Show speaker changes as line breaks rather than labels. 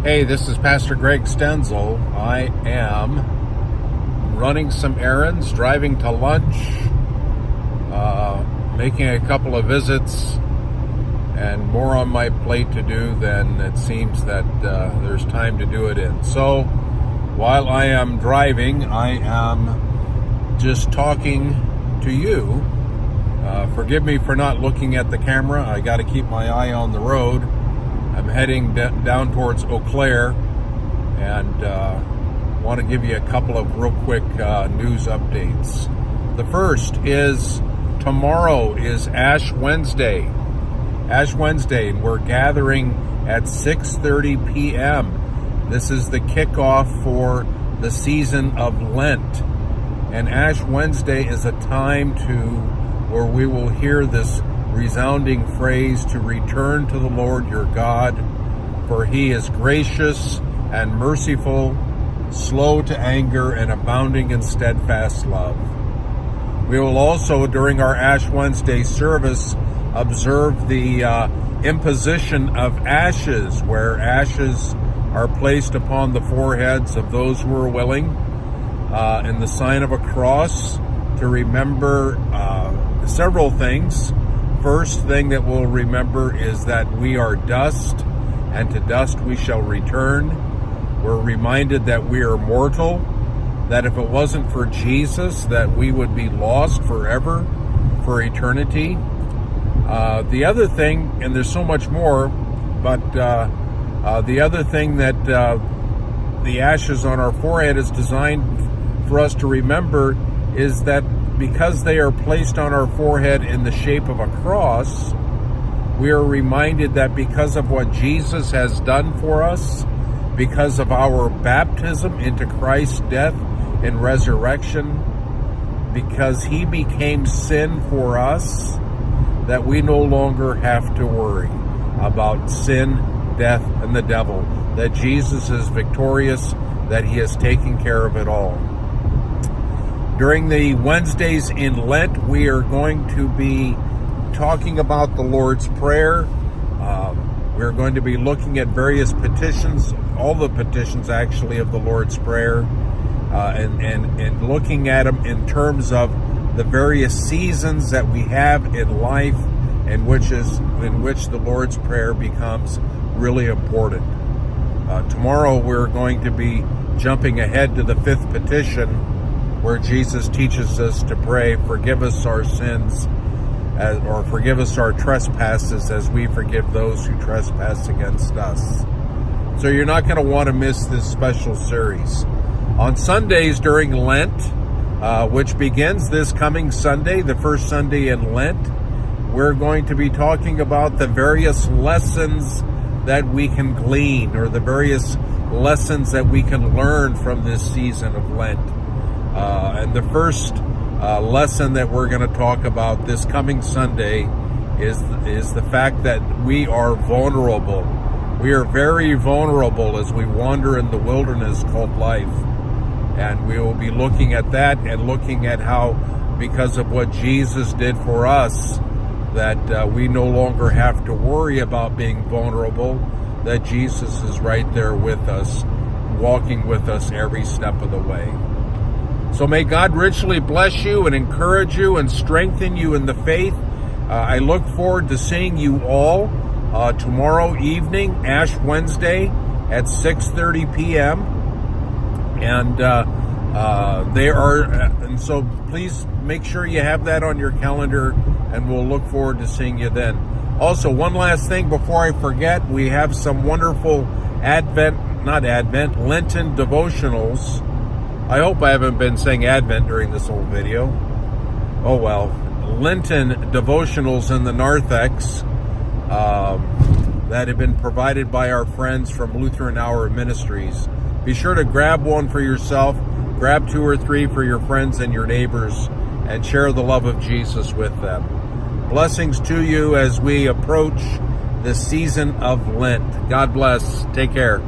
Hey, this is Pastor Greg Stenzel. I am running some errands, driving to lunch, making a couple of visits, and more on my plate to do than it seems that there's time to do it in. So, while I am driving, I am just talking to you. Forgive me for not looking at the camera. I got to keep my eye on the road. I'm heading down towards Eau Claire, and want to give you a couple of real quick news updates. The first is tomorrow is Ash Wednesday. Ash Wednesday, and we're gathering at 6:30 p.m. This is the kickoff for the season of Lent. And Ash Wednesday is a time where we will hear this resounding phrase, to return to the Lord your God, for he is gracious and merciful, slow to anger, and abounding in steadfast love. We will also, during our Ash Wednesday service, observe the imposition of ashes, where ashes are placed upon the foreheads of those who are willing, in the sign of a cross, to remember several things. First thing that we'll remember is that we are dust, and to dust we shall return. We're reminded that we are mortal, that if it wasn't for Jesus, that we would be lost forever, for eternity. The other thing, and there's so much more, but the other thing that the ashes on our forehead is designed for us to remember is that because they are placed on our forehead in the shape of a cross, we are reminded that because of what Jesus has done for us, because of our baptism into Christ's death and resurrection, because he became sin for us, that we no longer have to worry about sin, death, and the devil, that Jesus is victorious, that he has taken care of it all. During the Wednesdays in Lent, we are going to be talking about the Lord's Prayer. We're going to be looking at various petitions, all the petitions actually of the Lord's Prayer, and looking at them in terms of the various seasons that we have in life, in which the Lord's Prayer becomes really important. Tomorrow we're going to be jumping ahead to the fifth petition, where Jesus teaches us to pray, forgive us our sins, or forgive us our trespasses as we forgive those who trespass against us. So you're not going to want to miss this special series. On Sundays during Lent, which begins this coming Sunday, the first Sunday in Lent, we're going to be talking about the various lessons that we can glean, or the various lessons that we can learn from this season of Lent. And the first lesson that we're going to talk about this coming Sunday is the fact that we are vulnerable. We are very vulnerable as we wander in the wilderness called life. And we will be looking at that and looking at how, because of what Jesus did for us, that we no longer have to worry about being vulnerable, that Jesus is right there with us, walking with us every step of the way. So may God richly bless you and encourage you and strengthen you in the faith. I look forward to seeing you all tomorrow evening, Ash Wednesday, at 6:30 p.m. And so please make sure you have that on your calendar, and we'll look forward to seeing you then. Also, one last thing before I forget, we have some wonderful Lenten devotionals. I hope I haven't been saying Advent during this whole video. Oh well. Lenten devotionals in the narthex that have been provided by our friends from Lutheran Hour Ministries. Be sure to grab one for yourself, grab 2 or 3 for your friends and your neighbors, and share the love of Jesus with them. Blessings to you as we approach the season of Lent. God bless. Take care.